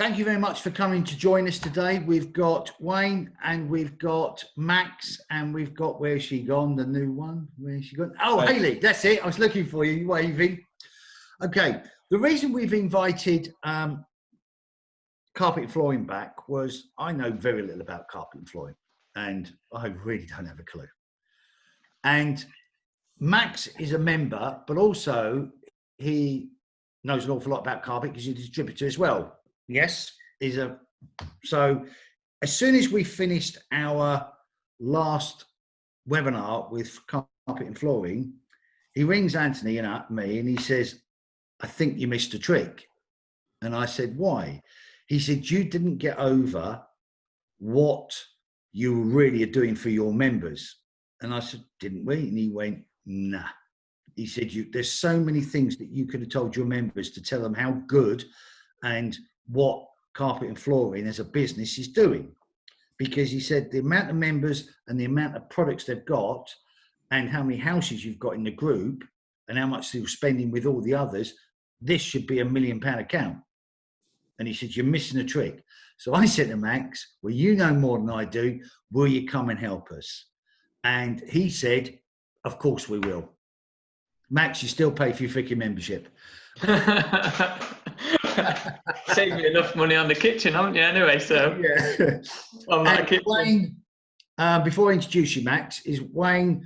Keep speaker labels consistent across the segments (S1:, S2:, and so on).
S1: thank you very much for coming to join us today. We've got Wayne and we've got Max and we've got, where's she gone? The new one, where's she gone? Oh, Hayley, that's it. I was looking for you, waving. Okay, the reason we've invited carpet and flooring back was I know very little about carpet and flooring and I really don't have a clue. And Max is a member, but also he knows an awful lot about carpet because he's a distributor as well. Yes, so as soon as we finished our last webinar with carpet and flooring, he rings Anthony and me and he says, I think you missed a trick. And I said, why? He said, you didn't get over what you really are doing for your members. And I said, didn't we? And he went, nah. He said, there's so many things that you could have told your members to tell them how good and what carpet and flooring as a business is doing. Because he said the amount of members and the amount of products they've got and how many houses you've got in the group and how much they're spending with all the others, this should be £1 million account. And he said, you're missing a trick. So I said to Max, well, you know more than I do. Will you come and help us? And he said, of course we will. Max, you still pay for your freaking membership.
S2: Save you enough money on the kitchen, haven't you, anyway? So
S1: yeah.
S2: On that kitchen.
S1: Wayne, before I introduce you, Max, is Wayne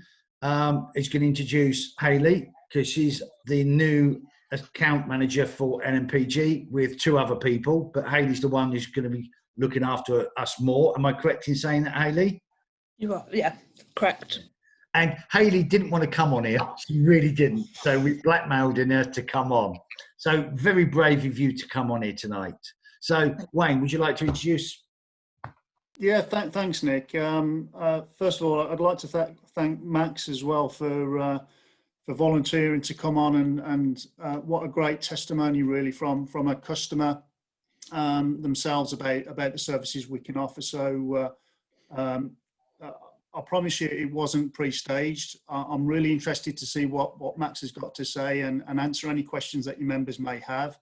S1: is going to introduce Hayley because she's the new account manager for LMPG with 2 other people, but Hayley's the one who's going to be looking after us more. Am I correct in saying that, Hayley?
S3: You are, yeah, correct.
S1: And Hayley didn't want to come on here. She really didn't. So we blackmailed her to come on. So very brave of you to come on here tonight. So Wayne, would you like to introduce?
S4: Yeah, thanks, Nick. First of all, I'd like to thank Max as well for volunteering to come on and what a great testimony really from a customer themselves about the services we can offer. So I promise you it wasn't pre-staged. I'm really interested to see what Max has got to say and answer any questions that your members may have.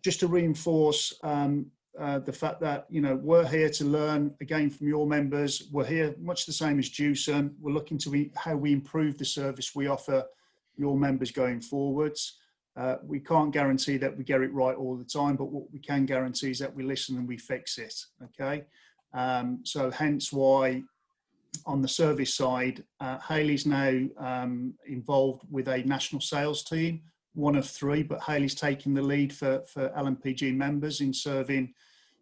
S4: Just to reinforce the fact that, you know, we're here to learn again from your members. We're here much the same as Jewson. We're looking to how we improve the service we offer your members going forwards. We can't guarantee that we get it right all the time, but what we can guarantee is that we listen and we fix it, okay? So hence why on the service side, Hayley's now involved with a national sales team, one of 3, but Hayley's taking the lead for LMPG members in serving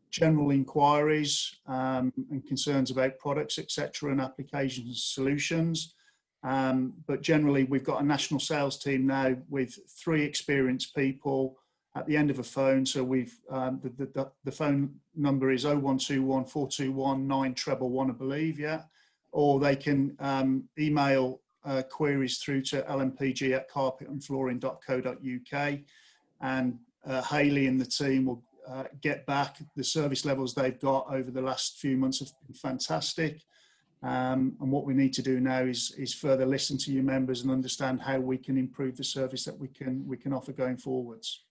S4: general inquiries and concerns about products, etc., and applications and solutions. But generally, we've got a national sales team now with 3 experienced people at the end of a phone. So we've the phone number is 0121 421 911, I believe, yeah. Or they can email queries through to lmpg@carpetandflooring.co.uk, and Hayley and the team will get back. The service levels they've got over the last few months have been fantastic. And what we need to do now is further listen to your members and understand how we can improve the service that we can offer going forwards.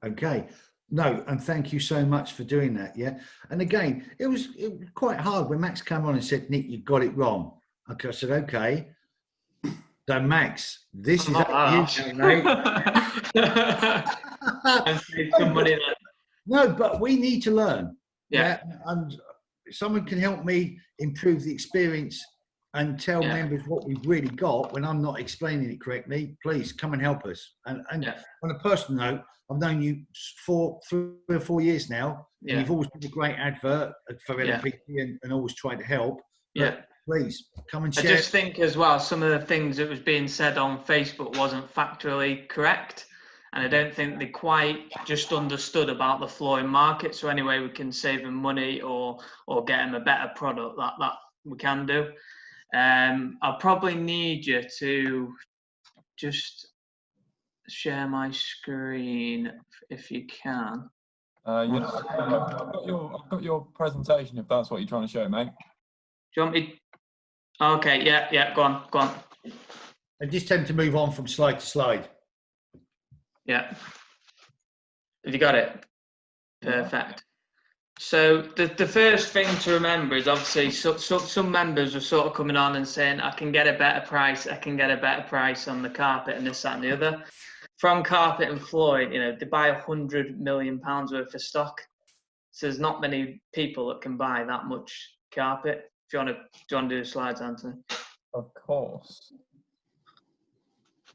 S1: Okay. No, and thank you so much for doing that. Yeah. And again, it was quite hard when Max came on and said, Nick, you got it wrong. Okay, I said, okay. So Max, this is up to you, mate. No, but we need to learn. Yeah. And someone can help me improve the experience and tell members what we've really got when I'm not explaining it correctly. Please come and help us. And on a personal note, I've known you for 3 or 4 years now. And you've always been a great advert for LMPG and always tried to help. But please come and share.
S2: I just think as well, some of the things that was being said on Facebook wasn't factually correct. And I don't think they quite just understood about the flooring market. So anyway, we can save them money or get them a better product that we can do. I'll probably need you to just share my screen if you can.
S5: I've got your presentation if that's what you're trying to show, mate.
S2: Do you want me? Okay, yeah, go on.
S1: I just tend to move on from slide to slide.
S2: Yeah. Have you got it? Perfect. So the first thing to remember is obviously some members are sort of coming on and saying, I can get a better price on the carpet and this, that and the other. From Carpet and Flooring, they buy £100 million worth of stock. So there's not many people that can buy that much carpet. Do you want to do the slides, Anthony?
S5: Of course.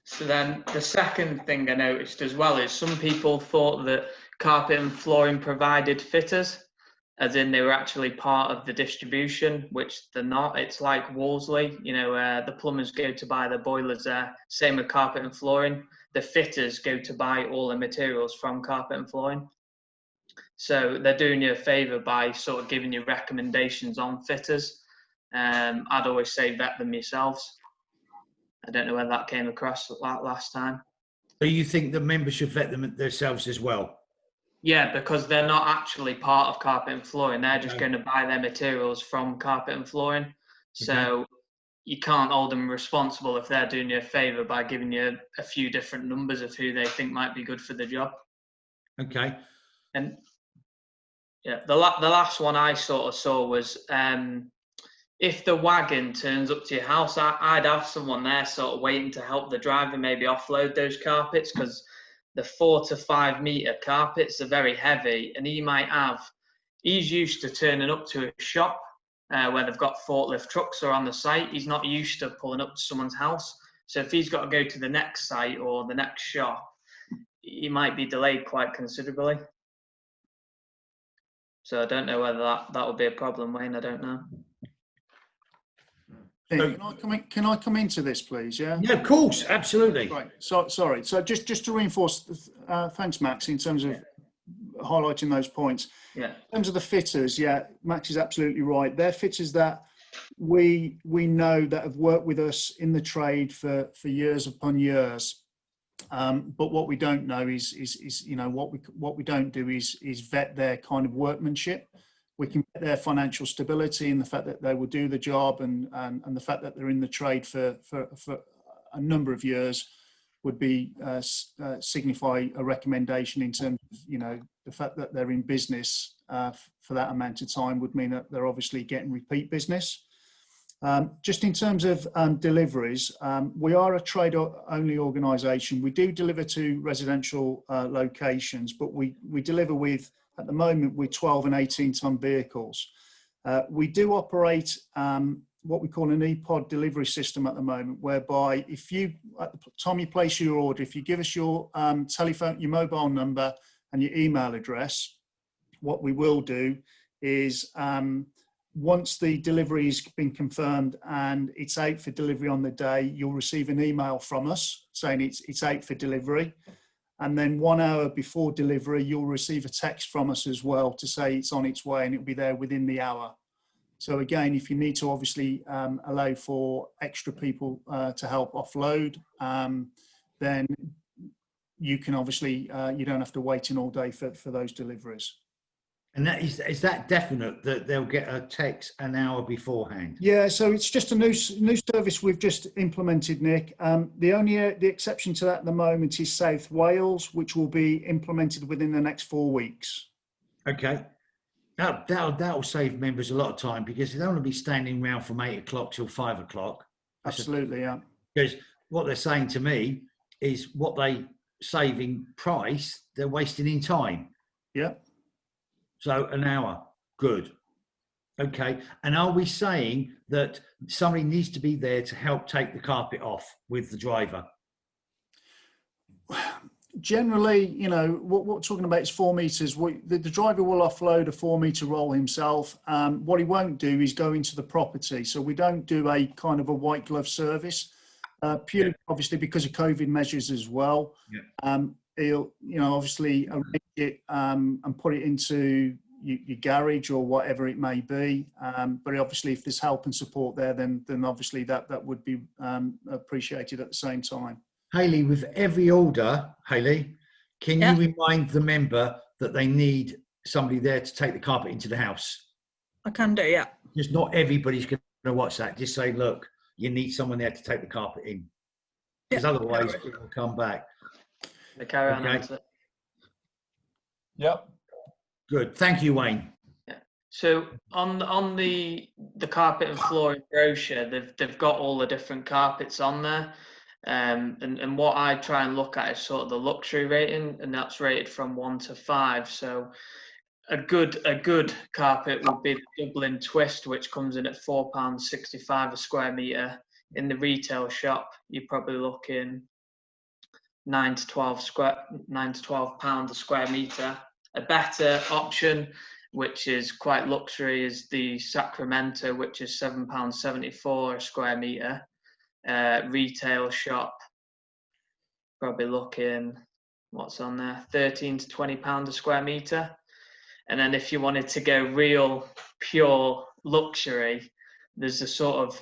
S2: So then the second thing I noticed as well is some people thought that Carpet and Flooring provided fitters, as in they were actually part of the distribution, which they're not. It's like Wolseley, the plumbers go to buy the boilers there. Same with Carpet and Flooring. The fitters go to buy all the materials from Carpet and Flooring. So they're doing you a favour by sort of giving you recommendations on fitters. I'd always say vet them yourselves. I don't know whether that came across last time.
S1: So you think the members should vet them themselves as well?
S2: Yeah, because they're not actually part of Carpet and Flooring. They're just going to buy their materials from Carpet and Flooring. So you can't hold them responsible if they're doing you a favour by giving you a few different numbers of who they think might be good for the job.
S1: Okay.
S2: And yeah, the last one I sort of saw was if the wagon turns up to your house, I'd have someone there sort of waiting to help the driver maybe offload those carpets, because the 4 to 5 metre carpets are very heavy, and he's used to turning up to a shop where they've got forklift trucks or on the site. He's not used to pulling up to someone's house. So if he's got to go to the next site or the next shop, he might be delayed quite considerably. So I don't know whether that would be a problem, Wayne. I don't know.
S4: Can I come into this, please? Yeah.
S1: Yeah, of course, absolutely.
S4: Right. So sorry. So just to reinforce, thanks, Max, in terms of highlighting those points.
S2: Yeah.
S4: In terms of the fitters, yeah, Max is absolutely right. They're fitters that we know that have worked with us in the trade for years upon years. But what we don't know is what we don't do is vet their kind of workmanship. We can get their financial stability and the fact that they will do the job, and the fact that they're in the trade for a number of years would be signify a recommendation in terms of the fact that they're in business for that amount of time would mean that they're obviously getting repeat business. Just in terms of deliveries, we are a trade-only organisation. We do deliver to residential locations, but we deliver with, at the moment, with 12 and 18-tonne vehicles. We do operate what we call an e-pod delivery system at the moment, whereby if you, at the time you place your order, if you give us your telephone, your mobile number and your email address, what we will do is once the delivery has been confirmed and it's out for delivery on the day, you'll receive an email from us saying it's out for delivery. And then 1 hour before delivery, you'll receive a text from us as well to say it's on its way and it'll be there within the hour. So again, if you need to obviously allow for extra people to help offload, then you can obviously, you don't have to wait in all day for those deliveries.
S1: And is that definite that they'll get a text an hour beforehand?
S4: Yeah, so it's just a new service we've just implemented, Nick. The exception to that at the moment is South Wales, which will be implemented within the next 4 weeks.
S1: Okay. That'll save members a lot of time, because they don't want to be standing around from 8 o'clock till 5 o'clock.
S4: Absolutely, yeah.
S1: Because what they're saying to me is what they save in price, they're wasting in time.
S4: Yeah.
S1: So an hour, good. Okay. And are we saying that somebody needs to be there to help take the carpet off with the driver?
S4: Generally, what we're talking about is 4 meters. The driver will offload a 4 meter roll himself. What he won't do is go into the property. So we don't do a kind of a white glove service, purely obviously because of COVID measures as well. Yeah. He'll, obviously arrange it and put it into your garage or whatever it may be. But obviously, if there's help and support there, then obviously that would be appreciated at the same time.
S1: Hayley, with every order, Hayley, can you remind the member that they need somebody there to take the carpet into the house?
S3: I can do, yeah.
S1: Just not everybody's going to watch that. Just say, look, you need someone there to take the carpet in. Because otherwise, it will come back.
S2: The carry on answer.
S5: Yep.
S1: Good. Thank you, Wayne.
S2: So on the carpet and flooring brochure, they've got all the different carpets on there, and what I try and look at is sort of the luxury rating, and that's rated from 1 to 5. So a good carpet would be the Dublin Twist, which comes in at £4.65 a square metre. In the retail shop, you're probably looking £9 to £12 a square metre. A better option, which is quite luxury, is the Sacramento, which is £7.74 a square metre. Retail shop, probably looking, what's on there, £13 to £20 a square metre. And then if you wanted to go real pure luxury, there's a sort of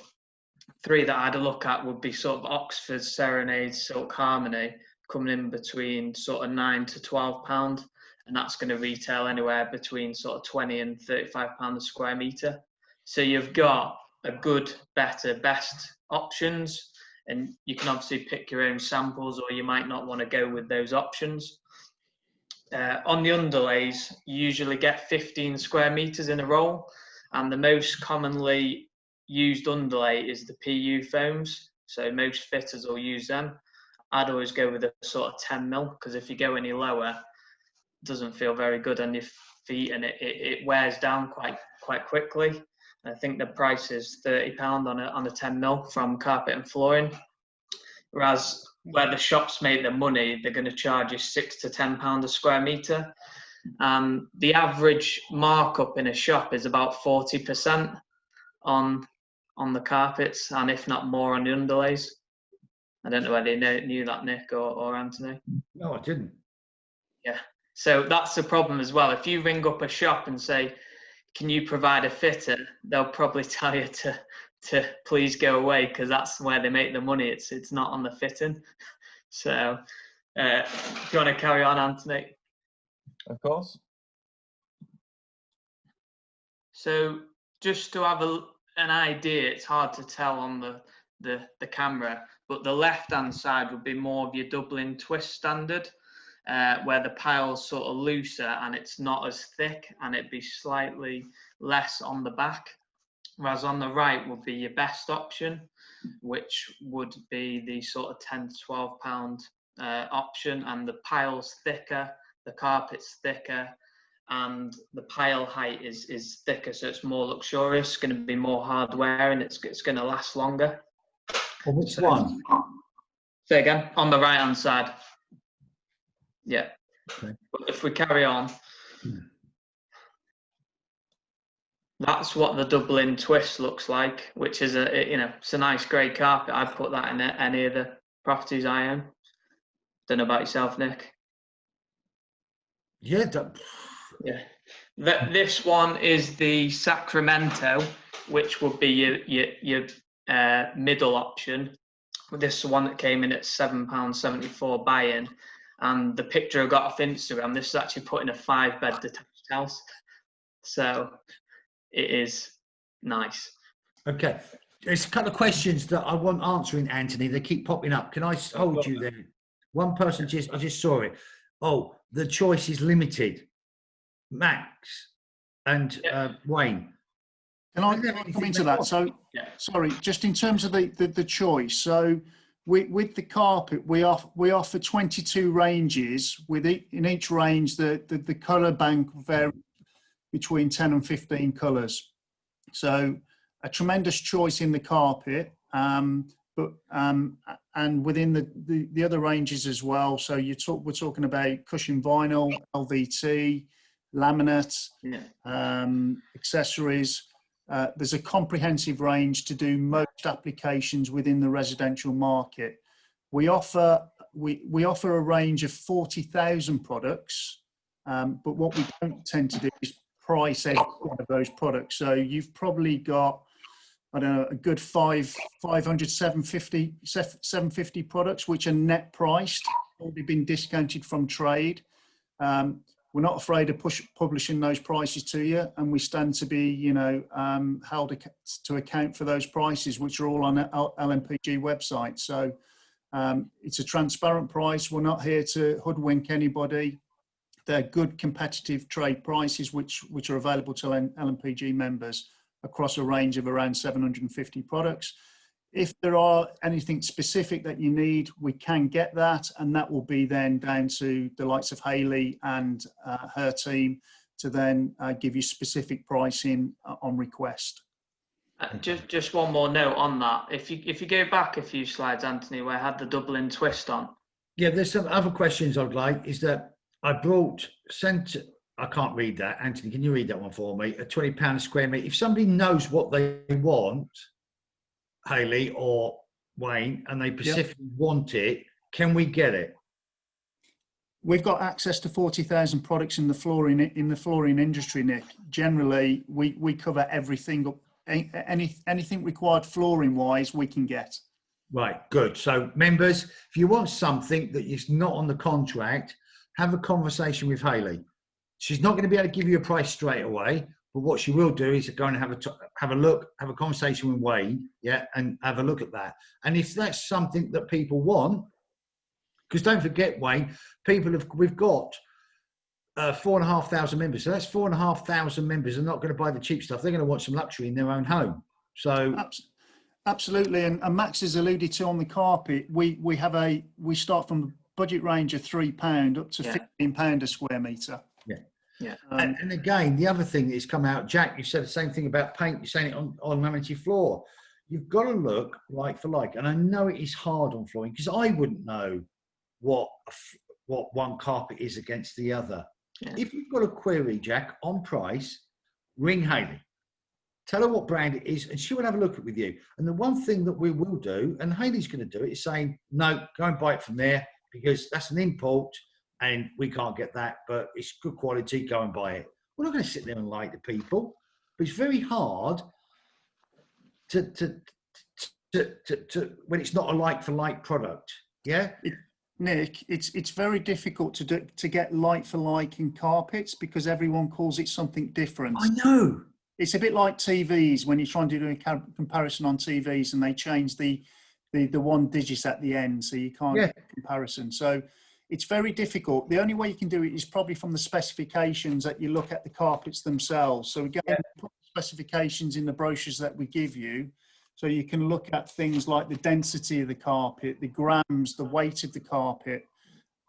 S2: 3 that I'd look at would be sort of Oxford Serenade Silk Harmony, coming in between sort of £9 to £12, and that's going to retail anywhere between sort of £20 and £35 a square metre. So you've got a good, better, best options, and you can obviously pick your own samples, or you might not want to go with those options. On the underlays, you usually get 15 square metres in a roll, and the most commonly used underlay is the PU foams, so most fitters will use them. I'd always go with a sort of 10mm, because if you go any lower, it doesn't feel very good on your feet, and it wears down quite quickly. I think the price is £30 on a 10mm from Carpet and Flooring, whereas where the shops make their money, they're going to charge you £6 to £10 a square metre. The average markup in a shop is about 40% on the carpets, and if not more on the underlays. I don't know whether you knew that, Nick or Anthony.
S1: No, I didn't.
S2: Yeah, so that's the problem as well. If you ring up a shop and say, can you provide a fitter, they'll probably tell you to please go away, because that's where they make the money. It's not on the fitting. So do you want to carry on, Anthony?
S5: Of course.
S2: So just to have an idea, it's hard to tell on the camera, but the left-hand side would be more of your Dublin Twist standard, where the pile's sort of looser and it's not as thick, and it'd be slightly less on the back. Whereas on the right would be your best option, which would be the sort of £10 to £12 option, and the pile's thicker, the carpet's thicker, and the pile height is thicker, so it's more luxurious. It's going to be more hardware, and it's going to last longer.
S1: Well, which one?
S2: Say again. On the right hand side. Yeah.
S1: Okay.
S2: But if we carry on, that's what the Dublin Twist looks like, which is it's a nice grey carpet. I'd put that in any of the properties I own. Don't know about yourself, Nick.
S1: Yeah.
S2: Yeah. This one is the Sacramento, which would be your middle option. This is the one that came in at £7.74 buy-in, and the picture I got off Instagram, this is actually put in a 5-bed detached house, so it is nice.
S1: Okay. There's a couple of questions that I want answering, Anthony. They keep popping up. Can I hold you there? One person I just saw it. Oh, the choice is limited. Max and Wayne.
S4: Can I come into that? So, sorry, just in terms of the choice. So, with the carpet, we offer 22 ranges. In each range, the colour bank varies between 10 and 15 colours. So, a tremendous choice in the carpet, but and within the other ranges as well. So, we're talking about cushion vinyl, LVT, laminate, accessories. There's a comprehensive range to do most applications within the residential market. We offer a range of 40,000 products, but what we don't tend to do is price every one of those products. So you've probably got, I don't know, a good 500, 750 products, which are net priced, already been discounted from trade. We're not afraid of publishing those prices to you, and we stand to be, held to account for those prices, which are all on the LMPG website. So it's a transparent price. We're not here to hoodwink anybody. they're good competitive trade prices, which are available to LMPG members across a range of around 750 products. If there are anything specific that you need, we can get that, and that will be then down to the likes of Hayley and her team to then give you specific pricing on request.
S2: Just one more note on that. If you go back a few slides, Anthony, where I had the Dublin twist on.
S1: Yeah, there's some other questions I'd like. Is that I can't read that. Anthony, can you read that one for me? A £20 a square metre. If somebody knows what they want, Hayley or Wayne, and they specifically want it, can we get it?
S4: We've got access to 40,000 products in the flooring industry, Nick. Generally, we cover everything. Anything required flooring wise, we can get.
S1: Right, good. So members, if you want something that is not on the contract, have a conversation with Hayley. She's not going to be able to give you a price straight away, but what she will do is go and have a look, have a conversation with Wayne, and have a look at that. And if that's something that people want, because don't forget, Wayne, we've got 4,500 members. So that's 4,500 members are not going to buy the cheap stuff. They're going to want some luxury in their own home. So
S4: absolutely. And Max has alluded to on the carpet, we start from the budget range of £3 up to £15 a square metre.
S2: Yeah.
S1: And again, the other thing that's come out, Jack, you said the same thing about paint. You're saying it on laminated floor. You've got to look like for like. And I know it is hard on flooring because I wouldn't know what one carpet is against the other. Yeah. If you've got a query, Jack, on price, ring Hayley. Tell her what brand it is, and she will have a look at it with you. And the one thing that we will do, and Hayley's going to do it, is saying, no, go and buy it from there because that's an import and we can't get that, but it's good quality, go and buy it. We're not going to sit there and lie to people, but it's very hard to when it's not a like-for-like product, yeah?
S4: Nick, it's very difficult to get like for like in carpets because everyone calls it something different.
S1: I know.
S4: It's a bit like TVs when you're trying to do a comparison on TVs and they change the one digit at the end, so you can't get a comparison. So it's very difficult. The only way you can do it is probably from the specifications that you look at the carpets themselves. So again, put specifications in the brochures that we give you. So you can look at things like the density of the carpet, the grams, the weight of the carpet,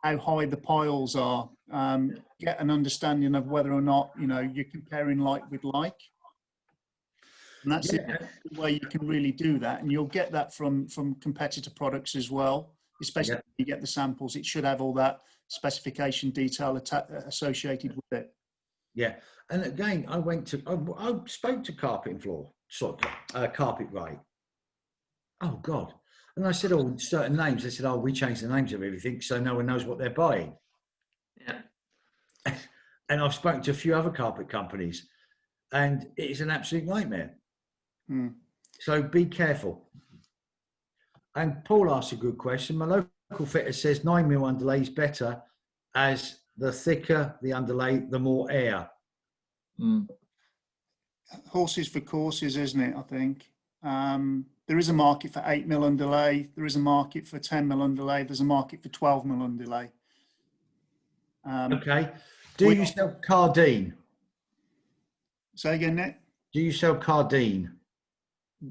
S4: how high the piles are, get an understanding of whether or not, you're comparing like with like. And that's the way you can really do that. And you'll get that from competitor products as well, especially when you get the samples. It should have all that specification detail associated with it.
S1: Yeah. And again, I spoke to Carpet and Floor. Carpet Right. Oh God. And I said, certain names. They said, we changed the names of everything so no one knows what they're buying. Yeah. And I've spoken to a few other carpet companies and it's an absolute nightmare. So be careful. And Paul asked a good question. My local fitter says 9mm underlay is better as the thicker the underlay, the more air.
S4: Horses for courses, isn't it? I think there is a market for 8mm underlay. There is a market for 10mm underlay. There's a market for 12mm underlay.
S1: Okay. Do you sell Cardine?
S4: Say again, Nick.
S1: Do you sell Cardine?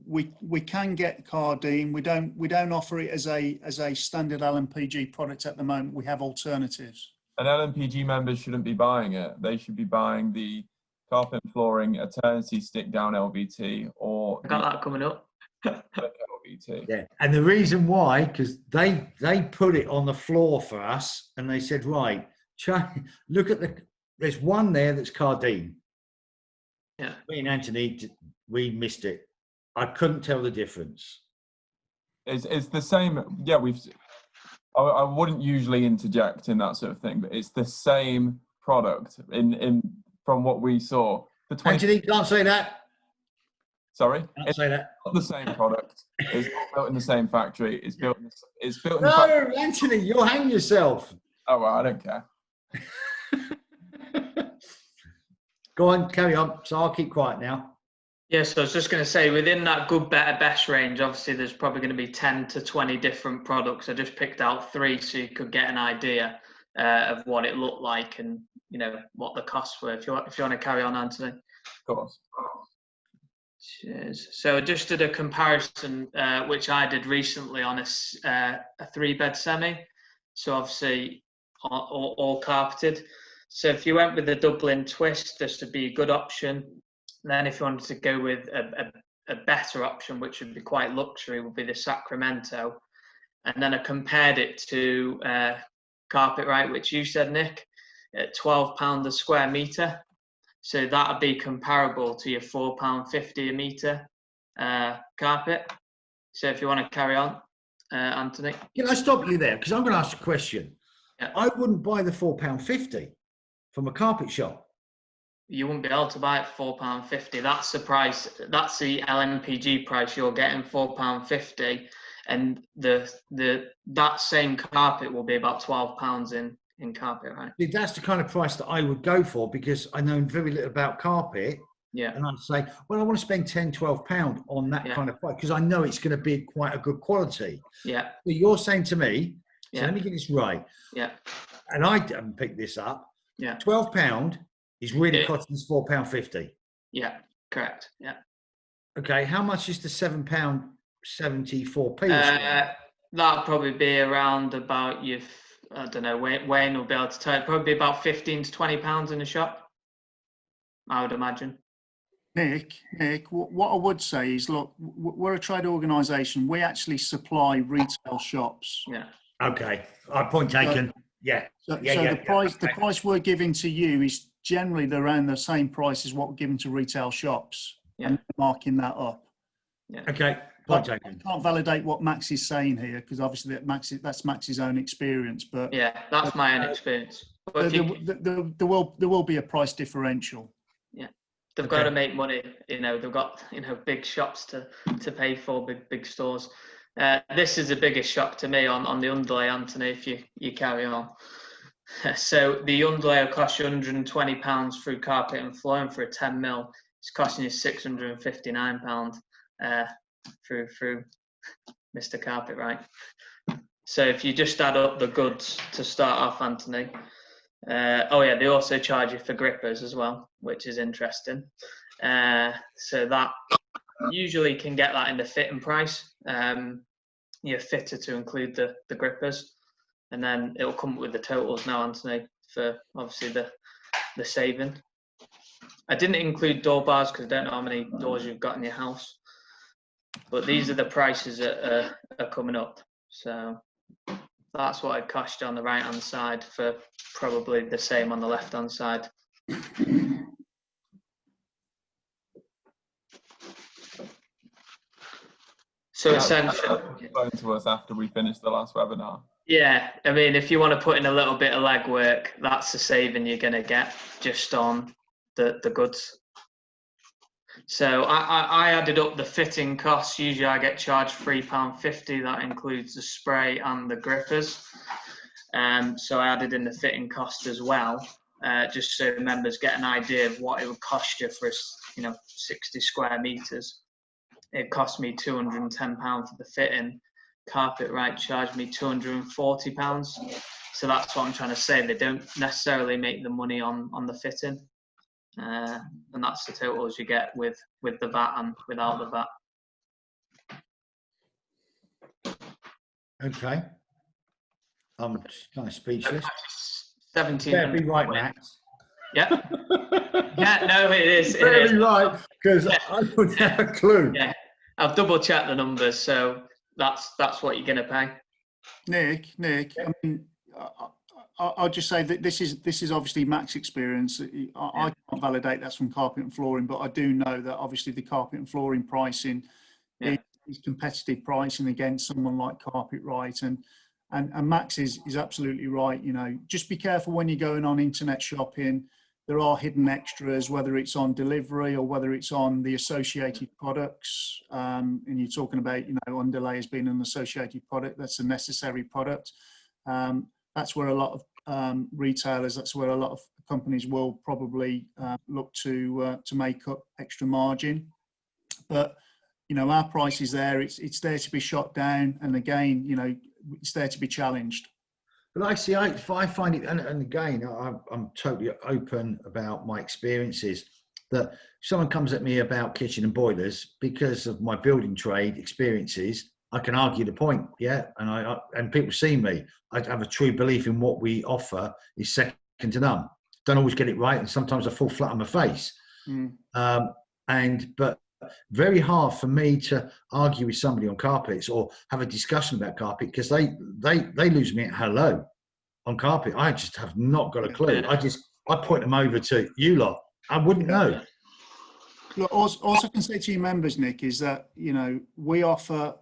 S4: We can get Cardine. We don't offer it as a standard LMPG product at the moment. We have alternatives.
S5: And LMPG members shouldn't be buying it. They should be buying the carpet and flooring Eternity stick down LVT or
S2: I got that coming up.
S5: LVT.
S1: Yeah, and the reason why, because they put it on the floor for us, and they said, right, look at there's one there that's Cardine.
S2: Yeah,
S1: Me and Anthony, we missed it. I couldn't tell the difference.
S5: It's the same. Yeah, I wouldn't usually interject in that sort of thing, but it's the same product in from what we saw.
S1: Anthony, can't say that.
S5: Sorry,
S1: Can't say that.
S5: Not the same product. It's not built in the same factory. It's built. It's built. In
S1: No,
S5: the factory.
S1: Anthony, you'll hang yourself.
S5: Oh well, I don't care.
S1: Go on, carry on. So I'll keep quiet now.
S2: Yes, I was just going to say, within that good, better, best range, obviously there's probably going to be 10 to 20 different products. I just picked out 3 so you could get an idea. of what it looked like and what the costs were. If you want to carry on, Anthony.
S5: Of course.
S2: Cheers. So I just did a comparison, which I did recently on a 3-bed semi. So obviously all carpeted. So if you went with the Dublin twist, this would be a good option. Then if you wanted to go with a better option, which would be quite luxury, would be the Sacramento. And then I compared it to Carpetright, which you said, Nick, at £12 a square metre. So that would be comparable to your £4.50 a metre carpet. So if you want to carry on, Anthony.
S1: Can I stop you there? Because I'm going to ask a question.
S2: Yeah.
S1: I wouldn't buy the £4.50 from a carpet shop.
S2: You wouldn't be able to buy it for £4.50. That's the price. That's the LMPG price you're getting, £4.50, and that same carpet will be about £12 in carpet, right?
S1: That's the kind of price that I would go for, because I know very little about carpet.
S2: Yeah.
S1: And I'd say, well, I want to spend £10-12 on that kind of price because I know it's going to be quite a good quality.
S2: Yeah.
S1: So you're saying to me, so
S2: Yeah.
S1: let me get this right.
S2: Yeah.
S1: And I haven't picked this up.
S2: Yeah.
S1: £12 is really costing us £4.50.
S2: Yeah. Correct. Yeah.
S1: Okay. How much is the £7.74p?
S2: That'll probably be around about I don't know, Wayne will be able to tell you, probably about £15 to £20 in the shop, I would imagine.
S4: Nick, what I would say is, look, we're a trade organisation. We actually supply retail shops.
S2: Yeah.
S1: Okay. Point taken. Yeah.
S4: So the price we're giving to you is generally around the same price as what we're giving to retail shops.
S2: Yeah.
S4: And marking that up.
S2: Yeah.
S1: Okay. Point taken.
S4: I can't validate what Max is saying here, because obviously that's Max's own experience. But
S2: Yeah, that's my own experience. But
S4: there will be a price differential.
S2: Yeah. They've got to make money, they've got, big shops to pay for, big stores. This is the biggest shock to me on the underlay, Anthony, if you carry on. So the underlay will cost you £120 through carpet and flooring for a 10mm. It's costing you £659 through Mr. Carpetright. So if you just add up the goods to start off, Anthony, they also charge you for grippers as well, which is interesting. So that usually can get that in the fitting price. Your fitter to include the grippers, and then it'll come up with the totals now, Anthony, for obviously the saving. I didn't include door bars because I don't know how many doors you've got in your house, but these are the prices that are coming up. So that's what it cost you on the right hand side, for probably the same on the left hand side. So essentially,
S5: explain to us after we finish the last webinar.
S2: Yeah, I mean, if you want to put in a little bit of legwork, that's the saving you're going to get just on the goods. So I added up the fitting costs. Usually I get charged £3.50. That includes the spray and the grippers. So I added in the fitting cost as well, just so members get an idea of what it would cost you for 60 square metres. It cost me £210 for the fitting. Carpetright charged me £240. So that's what I'm trying to say. They don't necessarily make the money on the fitting. And that's the totals you get with the VAT and without the VAT.
S1: Okay. I'm kind of speechless.
S2: 17.
S1: Yeah, be right, Max.
S2: Yeah. Yeah, no, it is.
S1: Very right, because I don't have a clue.
S2: Yeah, I've double checked the numbers, so that's what you're going to pay.
S4: Nick, I mean, I'll just say that this is obviously Max's experience. I can't validate that's from carpet and flooring, but I do know that obviously the carpet and flooring pricing is competitive pricing against someone like Carpetright, and Max is absolutely right. Just be careful when you're going on internet shopping. There are hidden extras, whether it's on delivery or whether it's on the associated products. And you're talking about, underlay as being an associated product. That's a necessary product. That's where a lot of retailers, that's where a lot of companies will probably look to make up extra margin. But, our price is there. It's there to be shot down. And again, it's there to be challenged.
S1: But I see, I find it, and again, I'm totally open about my experiences. That someone comes at me about kitchen and boilers because of my building trade experiences, I can argue the point, yeah. And people see me. I have a true belief in what we offer is second to none. Don't always get it right, and sometimes I fall flat on my face. But very hard for me to argue with somebody on carpets or have a discussion about carpet because they lose me at hello on carpet. I just have not got a clue. I point them over to you lot. I wouldn't know.
S4: Look, all I can say to you members, Nick, is that, we offer,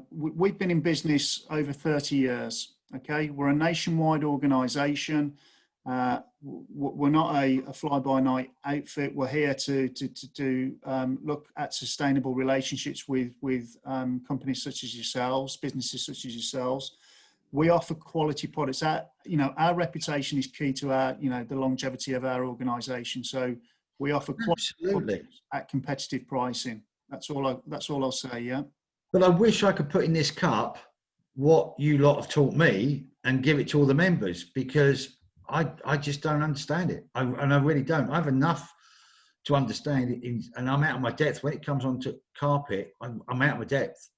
S4: we've been in business over 30 years. Okay. We're a nationwide organisation. We're not a fly-by-night outfit. We're here to look at sustainable relationships with companies such as yourselves, businesses such as yourselves. We offer quality products. Our reputation is key to the longevity of our organisation. So we offer quality products at competitive pricing. That's all I'll say. Yeah.
S1: But I wish I could put in this cup what you lot have taught me and give it to all the members, because I just don't understand it. I really don't. I have enough to understand it, and I'm out of my depth. When it comes onto carpet, I'm out of my depth.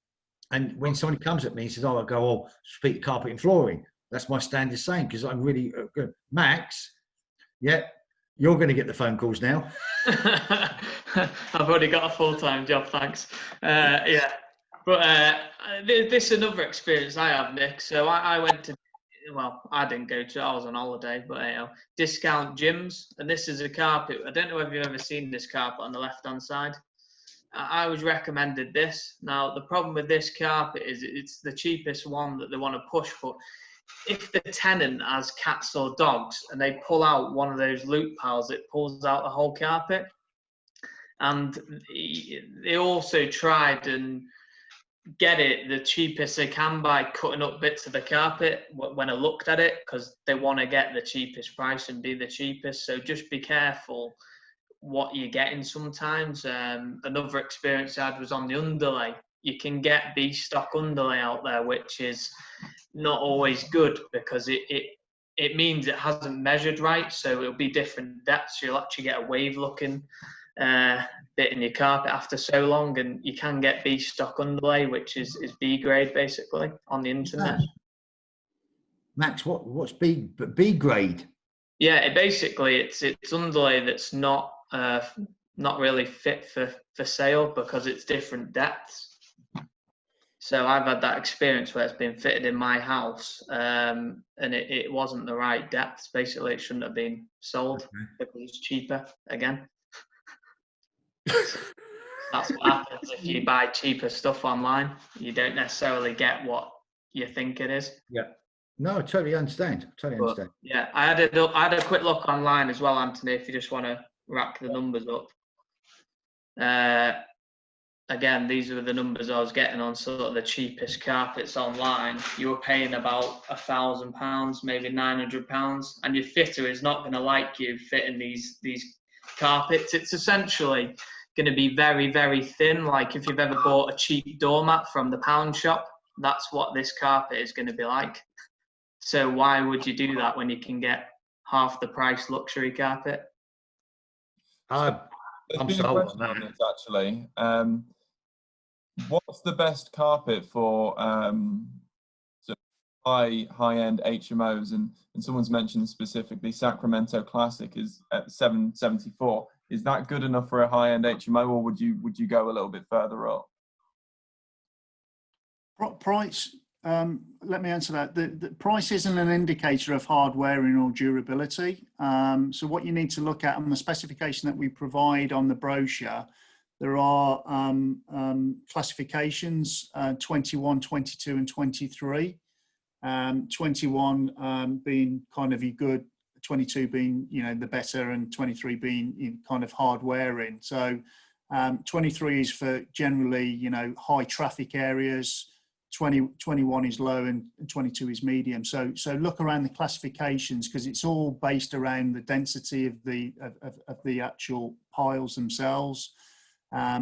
S1: And when somebody comes at me and says, I go, speak to carpet and flooring. That's my standard saying, because I'm really good. Max, yeah, you're going to get the phone calls now.
S2: I've already got a full-time job, thanks. Yeah. But this is another experience I have, Nick. So I went to, I didn't go to, I was on holiday, but discount gyms. And this is a carpet. I don't know if you've ever seen this carpet on the left-hand side. I was recommended this. Now, the problem with this carpet is it's the cheapest one that they want to push. But if the tenant has cats or dogs and they pull out one of those loop piles, it pulls out the whole carpet. And they also tried and get it the cheapest they can by cutting up bits of the carpet when I looked at it, because they want to get the cheapest price and be the cheapest. So just be careful what you're getting sometimes. Another experience I had was on the underlay. You can get B stock underlay out there, which is not always good because it means it hasn't measured right, so it'll be different depths. You'll actually get a wave looking bit in your carpet after so long, and you can get B stock underlay, which is B grade basically on the internet.
S1: Max, what's B grade?
S2: Yeah, it's underlay that's not really fit for sale because it's different depths. So I've had that experience where it's been fitted in my house, and it wasn't the right depth. Basically, it shouldn't have been sold because it's cheaper again. That's what happens if you buy cheaper stuff online. You don't necessarily get what you think it is.
S1: Yeah. No, I totally understand. Understand.
S2: Yeah, I had a quick look online as well, Anthony, if you just want to rack the numbers up. Again, these were the numbers I was getting on sort of the cheapest carpets online. You were paying about £1,000, maybe £900, and your fitter is not going to like you fitting these carpets. It's essentially going to be very, very thin. Like if you've ever bought a cheap doormat from the pound shop, that's what this carpet is going to be like. So why would you do that when you can get half the price luxury carpet?
S5: I'm sold on that. This, actually. What's the best carpet for high-end HMOs? And someone's mentioned specifically Sacramento Classic is at $774. Is that good enough for a high-end HMO, or would you go a little bit further up?
S4: Price. Let me answer that. The price isn't an indicator of hard wearing or durability. So what you need to look at on the specification that we provide on the brochure, there are classifications, 21, 22 and 23. 21 being kind of good, 22 being, the better, and 23 being kind of hard wearing. So 23 is for generally, high traffic areas. 21 is low and 22 is medium. So look around the classifications, because it's all based around the density of the actual piles themselves. I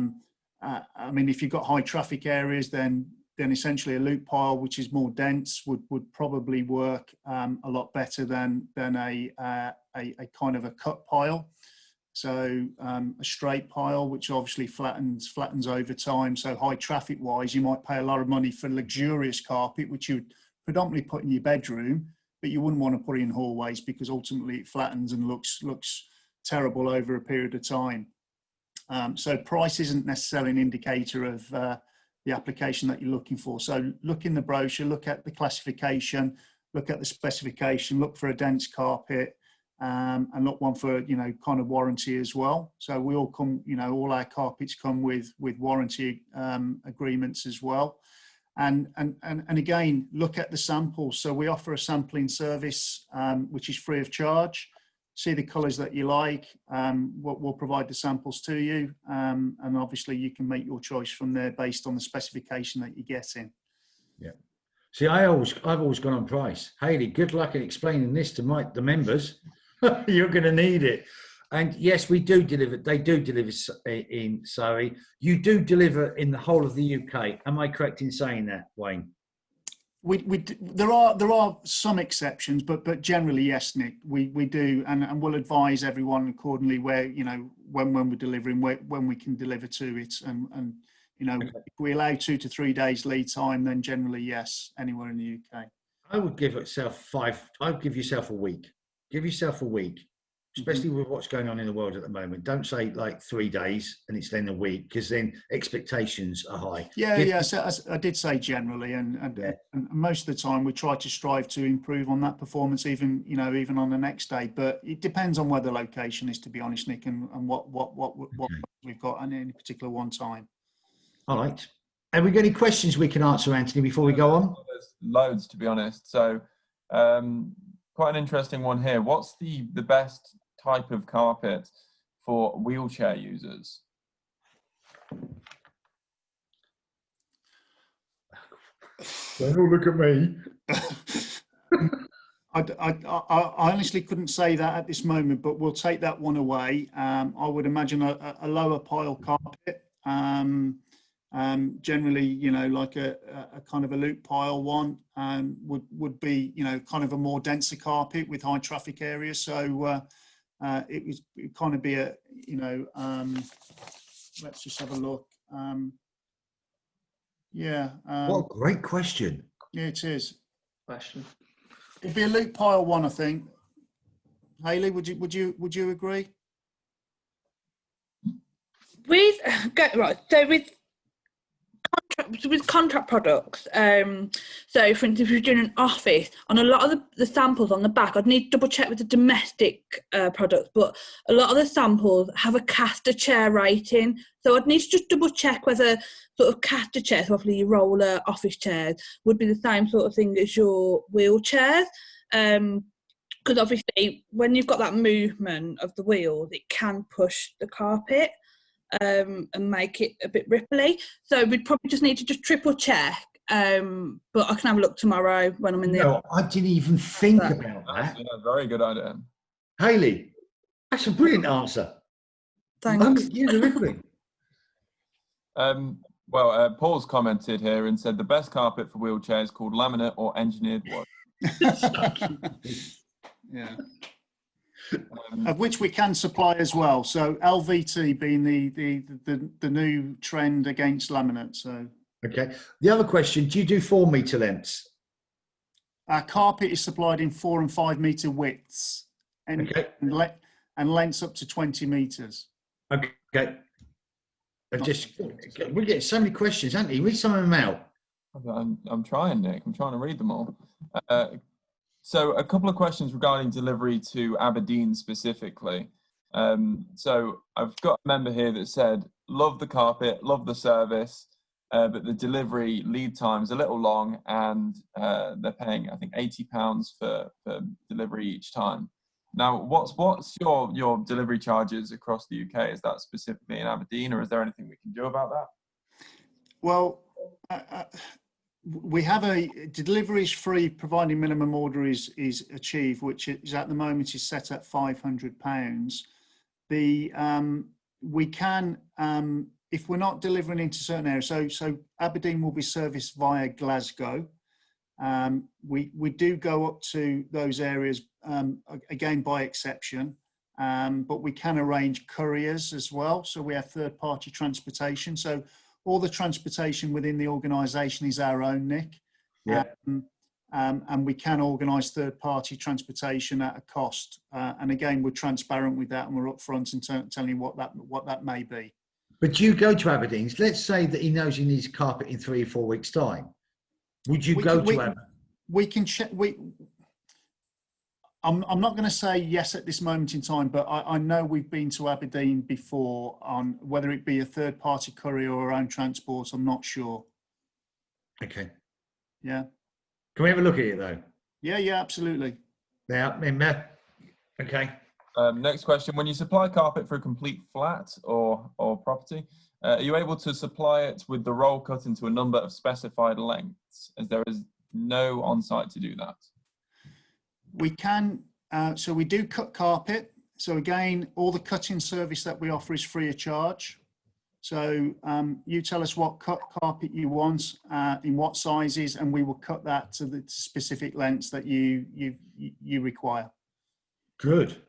S4: mean, if you've got high traffic areas, then then essentially a loop pile, which is more dense, would probably work a lot better than a kind of a cut pile. So a straight pile, which obviously flattens over time. So high traffic wise, you might pay a lot of money for luxurious carpet, which you would predominantly put in your bedroom, but you wouldn't want to put it in hallways because ultimately it flattens and looks terrible over a period of time. So price isn't necessarily an indicator of the application that you're looking for. So look in the brochure, look at the classification, look at the specification, look for a dense carpet, and look one for, you know, kind of warranty as well. So we all come, you know, all our carpets come with warranty agreements as well. And again, look at the samples. So we offer a sampling service, which is free of charge. See the colours that you like. We'll provide the samples to you, and obviously you can make your choice from there based on the specification that you're getting.
S1: Yeah. See, I've always gone on price. Hayley, good luck in explaining this to the members. You're going to need it. And yes, we do deliver. They do deliver in Surrey. You do deliver in the whole of the UK. Am I correct in saying that, Wayne?
S4: There are some exceptions, but generally yes, Nick, we do, and we'll advise everyone accordingly where, you know, when we're delivering, when we can deliver to it, and you know, if we allow 2 to 3 days lead time, then generally yes, anywhere in the UK.
S1: I would give yourself a week. Give yourself a week, especially with what's going on in the world at the moment. Don't say like 3 days and it's then a week, because then expectations are high.
S4: Yeah. So as I did say generally, and most of the time we try to strive to improve on that performance, even on the next day. But it depends on where the location is, to be honest, Nick, and what we've got at any particular one time.
S1: All right. Have we got any questions we can answer, Anthony, before we go on?
S5: There's loads, to be honest. So quite an interesting one here. What's the best type of carpet for wheelchair users?
S1: Don't look at me.
S4: I honestly couldn't say that at this moment, but we'll take that one away. I would imagine a lower pile carpet. Generally, you know, like a kind of a loop pile one would be, you know, kind of a more denser carpet with high traffic areas. So it would kind of be a, you know, let's just have a look.
S1: What a great question.
S4: Yeah, it is.
S2: Question.
S4: It'd be a loop pile one, I think. Hayley, would you agree?
S3: With contract products, so for instance, if you're doing an office, on a lot of the samples on the back, I'd need to double check with the domestic products, but a lot of the samples have a caster chair rating, so I'd need to just double check whether sort of caster chairs, obviously your roller office chairs, would be the same sort of thing as your wheelchairs, because obviously when you've got that movement of the wheels, it can push the carpet and make it a bit ripply. So we'd probably just need to just triple check. But I can have a look tomorrow when I'm in the.
S1: No, I didn't even think about that.
S5: Yeah, very good idea.
S1: Hayley, that's a brilliant answer.
S3: Thanks.
S5: Paul's commented here and said the best carpet for wheelchairs called laminate or engineered wood.
S4: Yeah. Of which we can supply as well. So LVT being the new trend against laminate. So
S1: okay. The other question: do you do 4 meter lengths?
S4: Our carpet is supplied in 4 and 5 meter widths, and lengths up to 20 meters.
S1: Okay. We're getting so many questions, aren't we? Read some of them out.
S5: I'm trying, Nick. I'm trying to read them all. So a couple of questions regarding delivery to Aberdeen specifically. So I've got a member here that said, love the carpet, love the service, but the delivery lead time is a little long, and they're paying, I think, £80 for delivery each time. Now, what's your delivery charges across the UK? Is that specifically in Aberdeen, or is there anything we can do about that?
S4: Well, we have delivery is free, providing minimum order is achieved, which is at the moment is set at £500. We can if we're not delivering into certain areas, so Aberdeen will be serviced via Glasgow. We do go up to those areas, again, by exception, but we can arrange couriers as well. So we have third-party transportation. So all the transportation within the organisation is our own, Nick.
S1: Yeah.
S4: And we can organise third-party transportation at a cost. And again, we're transparent with that, and we're upfront in telling you what that may be.
S1: But do you go to Aberdeen's? Let's say that he knows he needs carpet in 3 or 4 weeks' time. Would you go to Aberdeen?
S4: We can check. I'm not going to say yes at this moment in time, but I know we've been to Aberdeen before, on whether it be a third-party courier or our own transport. I'm not sure.
S1: Okay.
S4: Yeah.
S1: Can we have a look at it though?
S4: Yeah, absolutely.
S1: Yeah, okay.
S5: Next question. When you supply carpet for a complete flat or property, are you able to supply it with the roll cut into a number of specified lengths, as there is no on-site to do that?
S4: We can, so we do cut carpet. So again, all the cutting service that we offer is free of charge. So you tell us what cut carpet you want, in what sizes, and we will cut that to the specific lengths that you require.
S1: Good.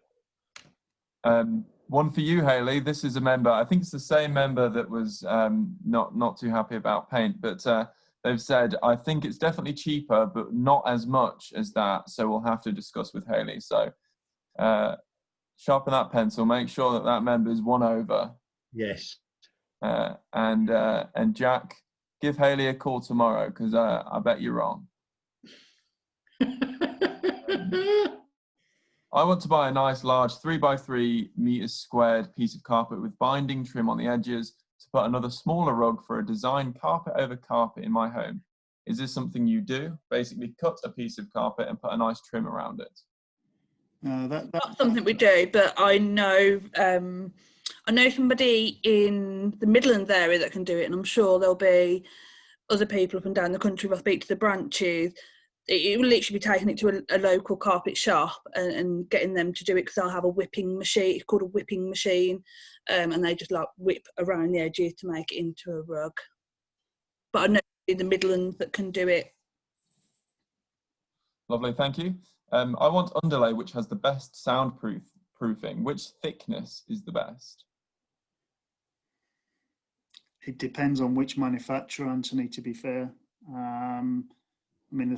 S5: One for you, Hayley. This is a member. I think it's the same member that was not too happy about paint, but they've said, I think it's definitely cheaper, but not as much as that. So we'll have to discuss with Hayley. So sharpen that pencil. Make sure that that member is won over.
S1: Yes.
S5: And Jack, give Hayley a call tomorrow, because I bet you're wrong. I want to buy a nice large 3x3 meters squared piece of carpet with binding trim on the edges to put another smaller rug for a design carpet over carpet in my home. Is this something you do? Basically cut a piece of carpet and put a nice trim around it.
S3: That's something we do, but I know somebody in the Midlands area that can do it, and I'm sure there'll be other people up and down the country. I'll speak to the branches. It will literally be taking it to a local carpet shop and getting them to do it, because they'll have a whipping machine. It's called a whipping machine, and they just like whip around the edges to make it into a rug. But I know in the Midlands that can do it.
S5: Lovely, thank you. I want underlay which has the best soundproofing. Which thickness is the best?
S4: It depends on which manufacturer, Anthony, to be fair. I mean,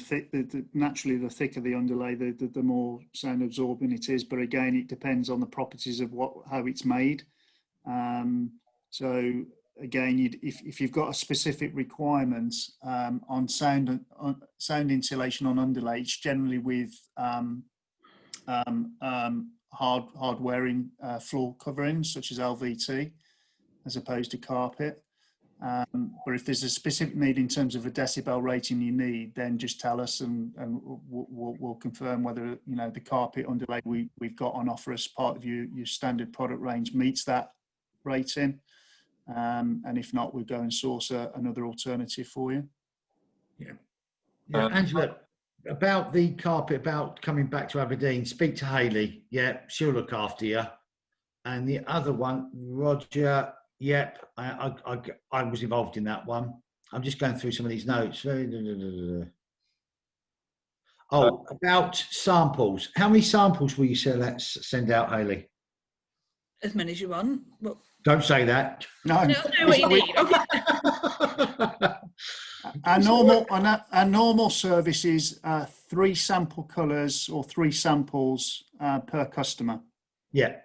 S4: naturally, the thicker the underlay, the more sound absorbing it is. But again, it depends on the properties of how it's made. So again, if you've got a specific requirements on sound insulation on underlay, it's generally with hard wearing floor coverings such as LVT, as opposed to carpet. But if there's a specific need in terms of a decibel rating you need, then just tell us, and we'll confirm whether the carpet underlay we've got on offer as part of your standard product range meets that rating. And if not, we'll go and source another alternative for you.
S1: Yeah, Angela, about the carpet, about coming back to Aberdeen, speak to Hayley. Yeah, she'll look after you. And the other one, Roger. Yep, I was involved in that one. I'm just going through some of these notes. Oh, about samples. How many samples will you send out, Hayley?
S3: As many as you want. But
S1: don't say that.
S4: No.
S3: I'll know what you need.
S4: Our normal service is 3 sample colours or 3 samples per customer.
S1: Yeah.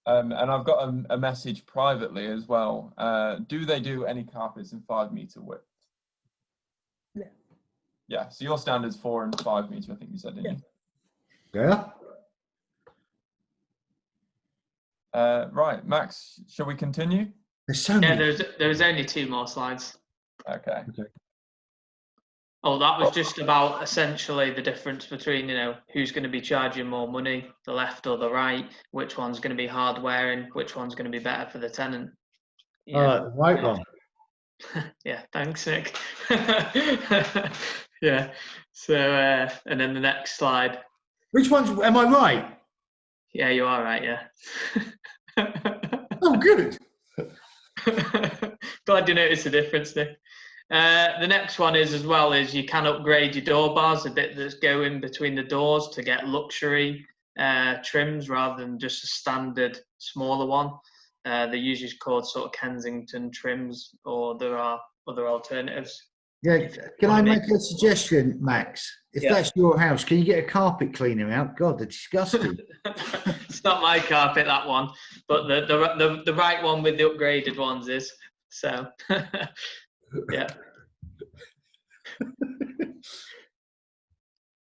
S5: And I've got a message privately as well. Do they do any carpets in 5 meter width?
S3: Yeah.
S5: Yeah. So your standard's 4 and 5 meter, I think you said, didn't you?
S1: Yeah.
S5: Right, Max. Shall we continue?
S1: There's so many.
S2: Yeah, there's only 2 more slides.
S5: Okay.
S2: Oh, that was just about essentially the difference between, who's going to be charging more money, the left or the right, which one's going to be hard wearing, which one's going to be better for the tenant.
S1: Right one.
S2: Yeah, thanks, Nick. Yeah. So, and then the next slide.
S1: Which one's, am I right?
S2: Yeah, you are right, yeah.
S1: Oh, good.
S2: Glad you noticed the difference, Nick. The next one is you can upgrade your door bars, a bit that's going between the doors, to get luxury trims rather than just a standard smaller one. They're usually called sort of Kensington trims, or there are other alternatives.
S1: Yeah, can I make a suggestion, Max? If that's your house, can you get a carpet cleaner out? God, they're disgusting.
S2: It's not my carpet, that one, but the right one with the upgraded ones is. So, yeah.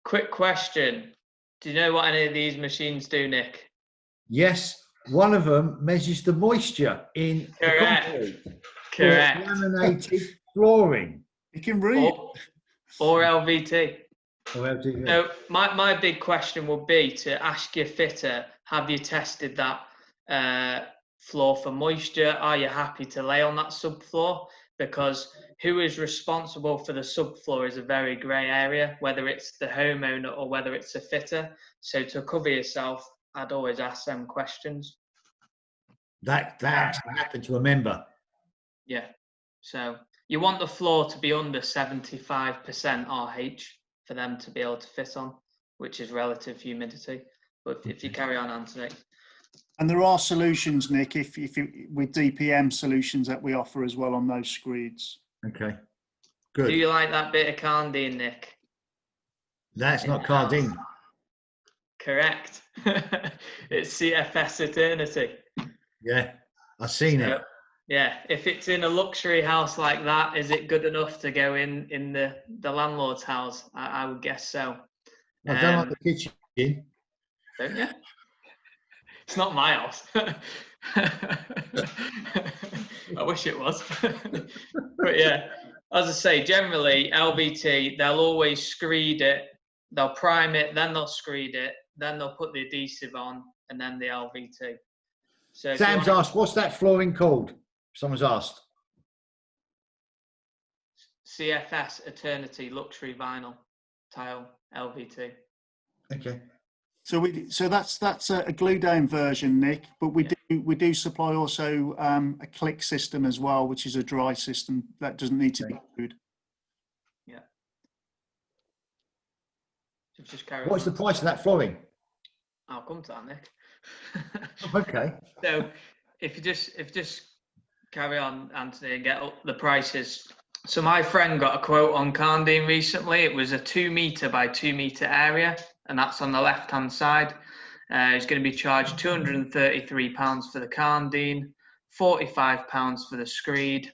S2: Quick question. Do you know what any of these machines do, Nick?
S1: Yes, one of them measures the moisture in
S2: Correct.
S1: the concrete.
S2: Correct.
S1: For laminated flooring.
S4: You can read.
S2: Or LVT.
S1: Or LVT.
S2: So my big question would be to ask your fitter, have you tested that floor for moisture? Are you happy to lay on that subfloor? Because who is responsible for the subfloor is a very grey area, whether it's the homeowner or whether it's a fitter. So to cover yourself, I'd always ask them questions.
S1: That actually happened to a member.
S2: Yeah. So you want the floor to be under 75% RH for them to be able to fit on, which is relative humidity. But if you carry on, Anthony.
S4: And there are solutions, Nick, with DPM solutions that we offer as well on those screeds.
S1: Okay, good.
S2: Do you like that bit of Cardine, Nick?
S1: That's not Cardine.
S2: Correct. It's CFS Eternity.
S1: Yeah, I've seen it.
S2: Yeah, if it's in a luxury house like that, is it good enough to go in the landlord's house? I would guess so.
S1: I don't like the kitchen.
S2: Don't you? It's not my house. I wish it was. But yeah, as I say, generally LVT, they'll always screed it, they'll prime it, then they'll screed it, then they'll put the adhesive on, and then the LVT. So
S1: Sam's asked, what's that flooring called? Someone's asked.
S2: CFS Eternity Luxury Vinyl Tile LVT.
S1: Okay.
S4: So that's a glue down version, Nick. But we do supply also a click system as well, which is a dry system that doesn't need to be glued.
S2: Yeah. So just carry
S1: What's
S2: on.
S1: the price of that flooring?
S2: I'll come to that, Nick.
S1: Okay.
S2: So if you just carry on, Anthony, and get up the prices. So my friend got a quote on Cardine recently. It was a 2 metre by 2 metre area, and that's on the left-hand side. He's going to be charged £233 for the Cardine, £45 for the screed,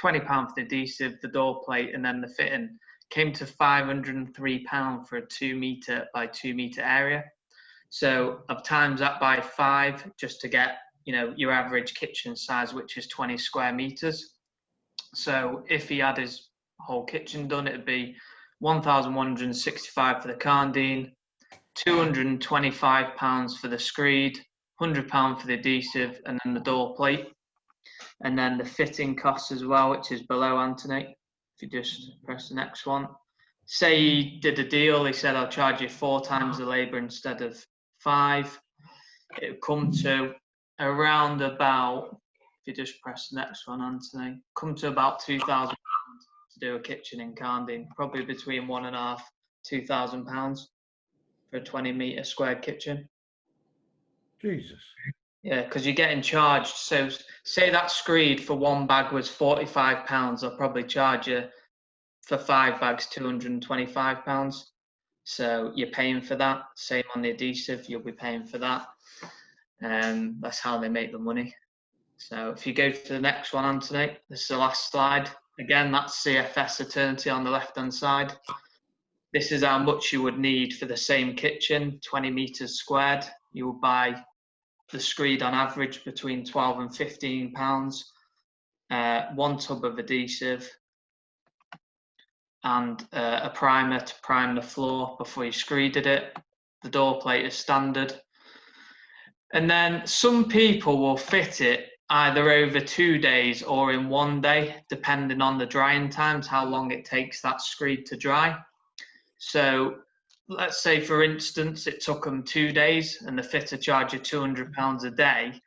S2: £20 for the adhesive, the door plate, and then the fitting. Came to £503 for a 2 metre by 2 metre area. So I've times that by 5 just to get, your average kitchen size, which is 20 square meters. So if he had his whole kitchen done, it'd be £1,165 for the Cardine, £225 for the screed, £100 for the adhesive, and then the door plate. And then the fitting costs as well, which is below, Anthony. If you just press the next one. Say he did a deal, he said, I'll charge you 4 times the labour instead of 5. It would come to around about, if you just press the next one, Anthony, come to about £2,000 to do a kitchen in Cardine, probably between £1,500 to £2,000 for a 20 metre squared kitchen.
S1: Jesus.
S2: Yeah, because you're getting charged. So say that screed for 1 bag was £45, they'll probably charge you for 5 bags £225. So you're paying for that. Same on the adhesive, you'll be paying for that. That's how they make the money. So if you go to the next one, Anthony, this is the last slide. Again, that's CFS Eternity on the left-hand side. This is how much you would need for the same kitchen, 20 metres squared. You will buy the screed on average between £12 and £15, 1 tub of adhesive, and a primer to prime the floor before you screeded it. The door plate is standard. And then some people will fit it either over 2 days or in 1 day, depending on the drying times, how long it takes that screed to dry. So let's say, for instance, it took them 2 days and the fitter charged you £200 a day.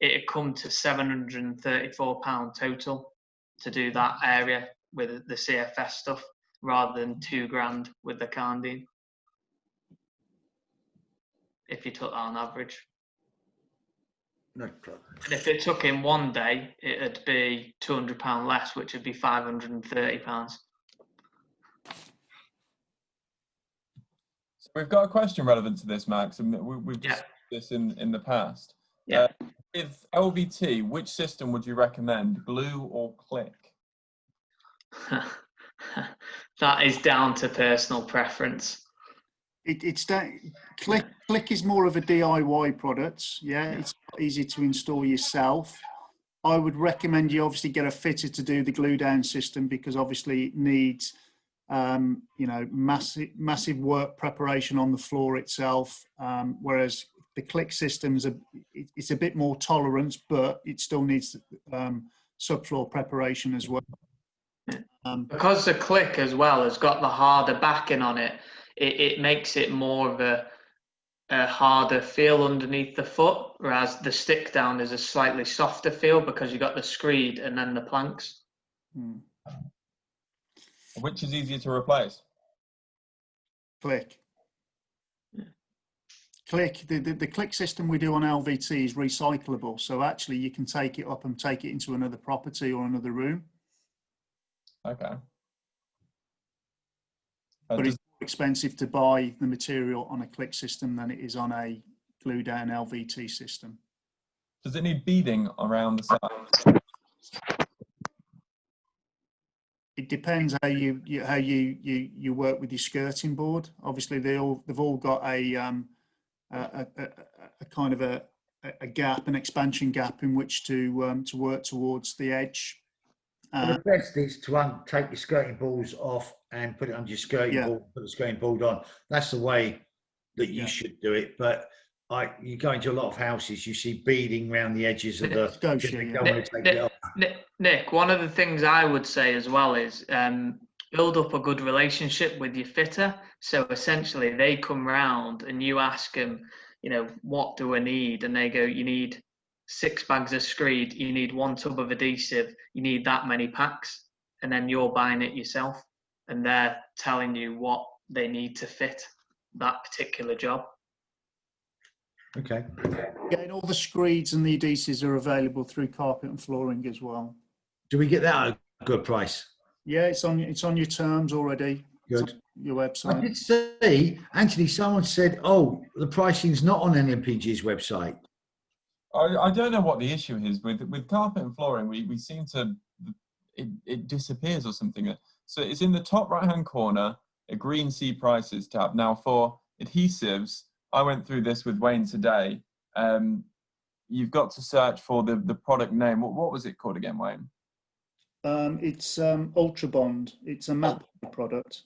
S2: it'd come to £734 total to do that area with the CFS stuff, rather than £2,000 with the Carndine, if you took that on average.
S1: No,
S2: And if it took him one day, it'd be £200 less, which would be £530.
S5: So we've got a question relevant to this, Max, and we've discussed this in the past.
S2: Yeah.
S5: With LVT, which system would you recommend, glue or click?
S2: That is down to personal preference.
S4: It's that Click is more of a DIY product. Yeah, it's easy to install yourself. I would recommend you obviously get a fitter to do the glue down system, because obviously it needs massive work preparation on the floor itself. Whereas the Click systems it's a bit more tolerance, but it still needs subfloor preparation as well.
S2: Because the Click as well has got the harder backing on it, it makes it more of a harder feel underneath the foot, whereas the stick down is a slightly softer feel because you got the screed and then the planks.
S5: Which is easier to replace?
S4: Click. Click. The Click system we do on LVT is recyclable, so actually you can take it up and take it into another property or another room.
S5: Okay.
S4: But it's more expensive to buy the material on a Click system than it is on a glue down LVT system.
S5: Does it need beading around the side?
S4: It depends how you work with your skirting board. Obviously, they've all got a kind of a gap, an expansion gap in which to work towards the edge.
S1: The best is to take your skirting balls off and put it under your skirting board, put the skirting board on. That's the way that you should do it. But you go into a lot of houses, you see beading around the edges of the.
S2: Nick, one of the things I would say as well is build up a good relationship with your fitter. So essentially, they come round and you ask them, what do I need? And they go, you need 6 bags of screed, you need 1 tub of adhesive, you need that many packs, and then you're buying it yourself, and they're telling you what they need to fit that particular job.
S1: Okay.
S4: Yeah, and all the screeds and the adhesives are available through Carpet and Flooring as well.
S1: Do we get that at a good price?
S4: Yeah, it's on your terms already.
S1: Good.
S4: Your website.
S1: I did see, Anthony, someone said, the pricing's not on NMPG's website.
S5: I don't know what the issue is with Carpet and Flooring. We seem to, it disappears or something. So it's in the top right hand corner, a green See Prices tab. Now for adhesives, I went through this with Wayne today. You've got to search for the product name. What was it called again, Wayne?
S4: It's Ultra Bond. It's a matte product.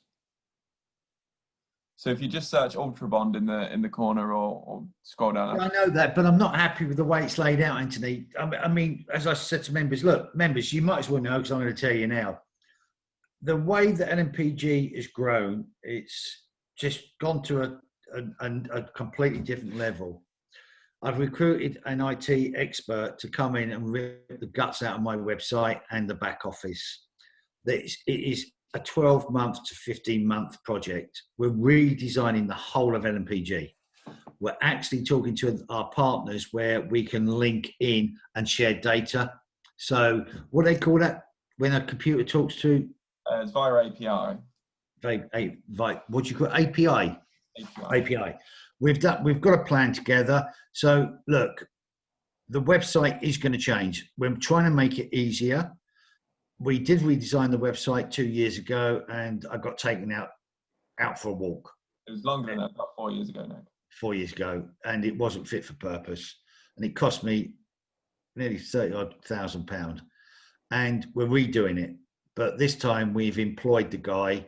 S5: So if you just search Ultra Bond in the corner or scroll down.
S1: I know that, but I'm not happy with the way it's laid out, Anthony. I mean, as I said to members, look, members, you might as well know because I'm going to tell you now. The way that NMPG has grown, it's just gone to a completely different level. I've recruited an IT expert to come in and rip the guts out of my website and the back office. It is a 12-month to 15-month project. We're redesigning the whole of NMPG. We're actually talking to our partners where we can link in and share data. So what do they call that when a computer talks to?
S5: It's via API.
S1: What do you call it? API. We've got a plan together. So look, the website is going to change. We're trying to make it easier. We did redesign the website 2 years ago, and I got taken out for a walk.
S5: It was longer than that, about 4 years ago now.
S1: 4 years ago, and it wasn't fit for purpose, and it cost me nearly £30,000. And we're redoing it, but this time we've employed the guy,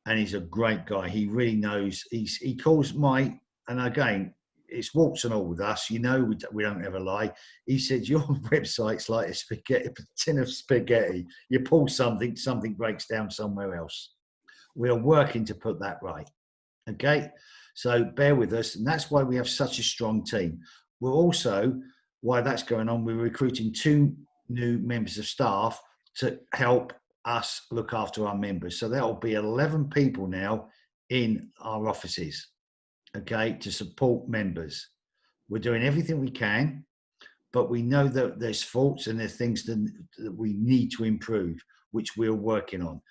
S1: and he's a great guy. He really knows. He calls and again, it's warts and all with us. We don't ever lie. He said, your website's like a tin of spaghetti. You pull something breaks down somewhere else. We are working to put that right. Okay? So bear with us. And that's why we have such a strong team. We're also while that's going on, we're recruiting 2 new members of staff to help us look after our members. So there'll be 11 people now in our offices, okay, to support members. We're doing everything we can, but we know that there's faults and there's things that we need to improve, which we're working on.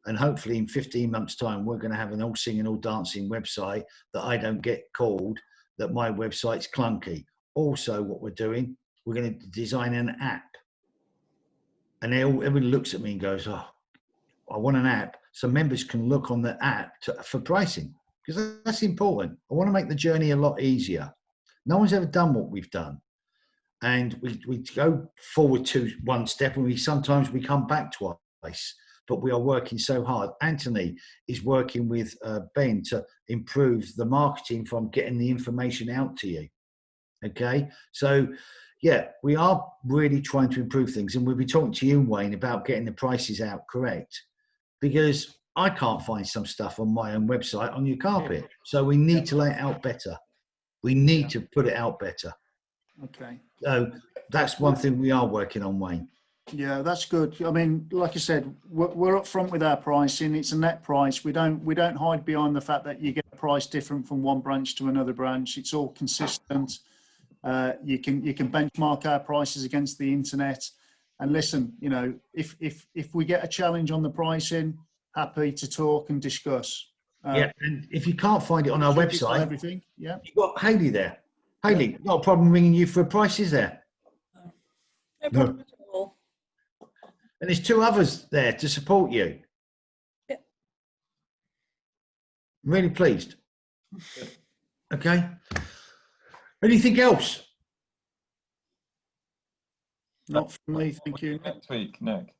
S1: And hopefully in 15 months' time, we're going to have an all singing, all dancing website that I don't get called that my website's clunky. Also, what we're doing, we're going to design an app. And everybody looks at me and goes, oh, I want an app. So members can look on the app for pricing, because that's important. I want to make the journey a lot easier. No one's ever done what we've done. And we go forward to one step, and sometimes we come back twice. But we are working so hard. Anthony is working with Ben to improve the marketing from getting the information out to you. Okay, so yeah, we are really trying to improve things, and we'll be talking to you, Wayne, about getting the prices out correct, because I can't find some stuff on my own website on your carpet. So we need to lay it out better. We need to put it out better.
S4: Okay.
S1: So that's one thing we are working on, Wayne.
S4: Yeah, that's good. I mean, like I said, we're up front with our pricing. It's a net price. We don't hide behind the fact that you get a price different from one branch to another branch. It's all consistent. You can benchmark our prices against the internet. And listen, you know, if we get a challenge on the pricing, happy to talk and discuss.
S1: Yeah, and if you can't find it on our website,
S4: everything. Yeah,
S1: you've got Hayley there. Hayley, not a problem ringing you for a price, is there?
S3: No problem at all.
S1: And there's 2 others there to support you.
S3: Yeah.
S1: Really pleased. Okay. Anything else?
S4: not from me, thank you.
S5: Next week, Nick.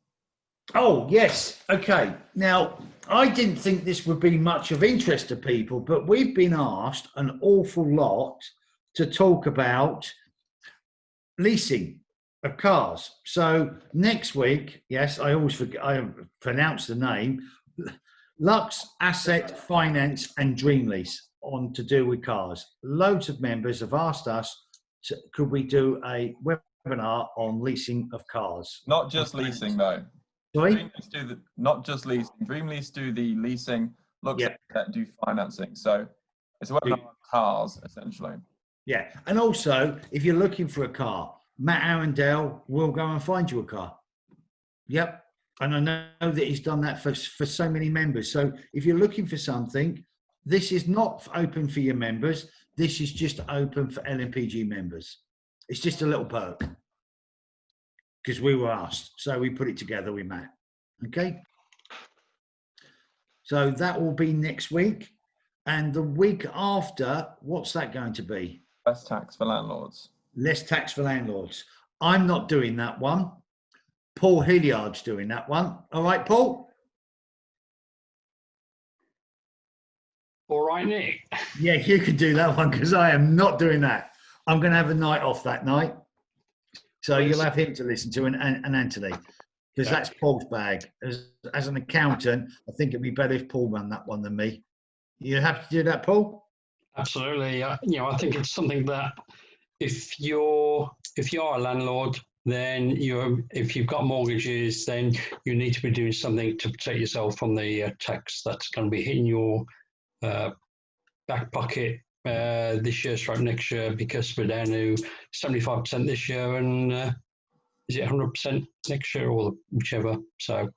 S1: Oh, yes. Okay. Now, I didn't think this would be much of interest to people, but we've been asked an awful lot to talk about leasing of cars. So next week, yes, I always forget, I pronounce the name, Lux Asset Finance and Dream Lease on to do with cars. Loads of members have asked us, could we do a webinar on leasing of cars?
S5: Not just leasing, though.
S1: Sorry?
S5: Dream Lease not just leasing. Dream Lease do the leasing, Lux Asset do financing. So it's a webinar on cars, essentially.
S1: Yeah. And also, if you're looking for a car, Matt Arundel will go and find you a car. Yep. And I know that he's done that for so many members. So if you're looking for something, this is not open for your members. This is just open for LMPG members. It's just a little perk because we were asked. So we put it together with Matt. Okay. So that will be next week. And the week after, what's that going to be?
S5: Less tax for landlords.
S1: Less tax for landlords. I'm not doing that one. Paul Hilliard's doing that one. All right, Paul?
S6: All right, Nick.
S1: Yeah, you can do that one because I am not doing that. I'm going to have a night off that night. So you'll have him to listen to and Anthony because that's Paul's bag. As an accountant, I think it'd be better if Paul ran that one than me. You happy to do that, Paul?
S6: Absolutely. You know, I think it's something that if you are a landlord, then if you've got mortgages, then you need to be doing something to protect yourself from the tax that's going to be hitting your back pocket this year, stroke next year, because we're down to 75% this year, and is it 100% next year or whichever? So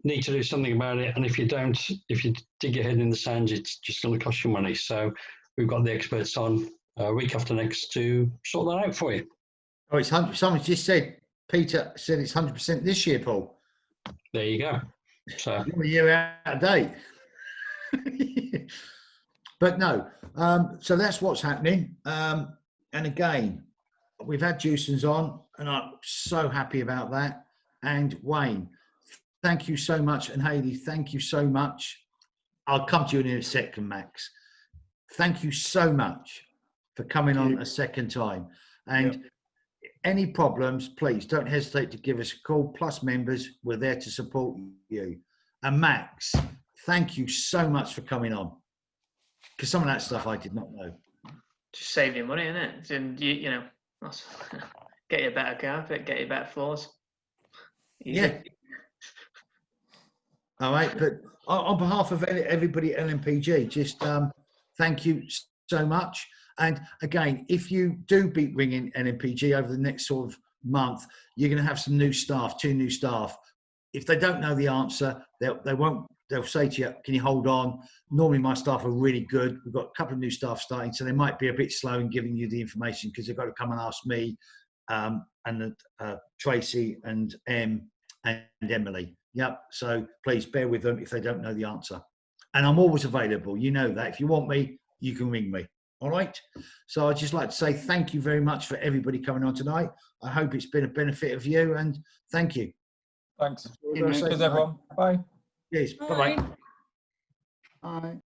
S6: need to do something about it. And if you don't, if you dig your head in the sand, it's just going to cost you money. So we've got the experts on week after next to sort that out for you.
S1: Oh, it's 100. Someone just said, Peter said it's 100% this year, Paul.
S6: There you go. So
S1: You're a year out of date. But no, so that's what's happening. And again, we've had Jewson's on, and I'm so happy about that. And Wayne, thank you so much. And Hayley, thank you so much. I'll come to you in a second, Max. Thank you so much for coming on a second time. And any problems, please don't hesitate to give us a call. Plus members, we're there to support you. And Max, thank you so much for coming on. Because some of that stuff I did not know.
S2: Just save you money, innit? And you know, Get you a better carpet, get you better floors. Easy.
S1: Yeah. All right, but on behalf of everybody at LMPG, just thank you so much. And again, if you do be ringing LMPG over the next sort of month, you're going to have some new staff, 2 new staff. If they don't know the answer, they'll say to you, can you hold on? Normally my staff are really good. We've got a couple of new staff starting, so they might be a bit slow in giving you the information because they've got to come and ask me and Tracy and Em and Emily. Yep. So please bear with them if they don't know the answer. And I'm always available. You know that. If you want me, you can ring me. All right. So I'd just like to say thank you very much for everybody coming on tonight. I hope it's been a benefit of you, and thank you.
S5: Thanks.
S1: We're gonna say
S5: Cheers, everyone. Bye.
S1: Cheers.
S3: Bye.
S1: Bye-bye.
S4: Bye.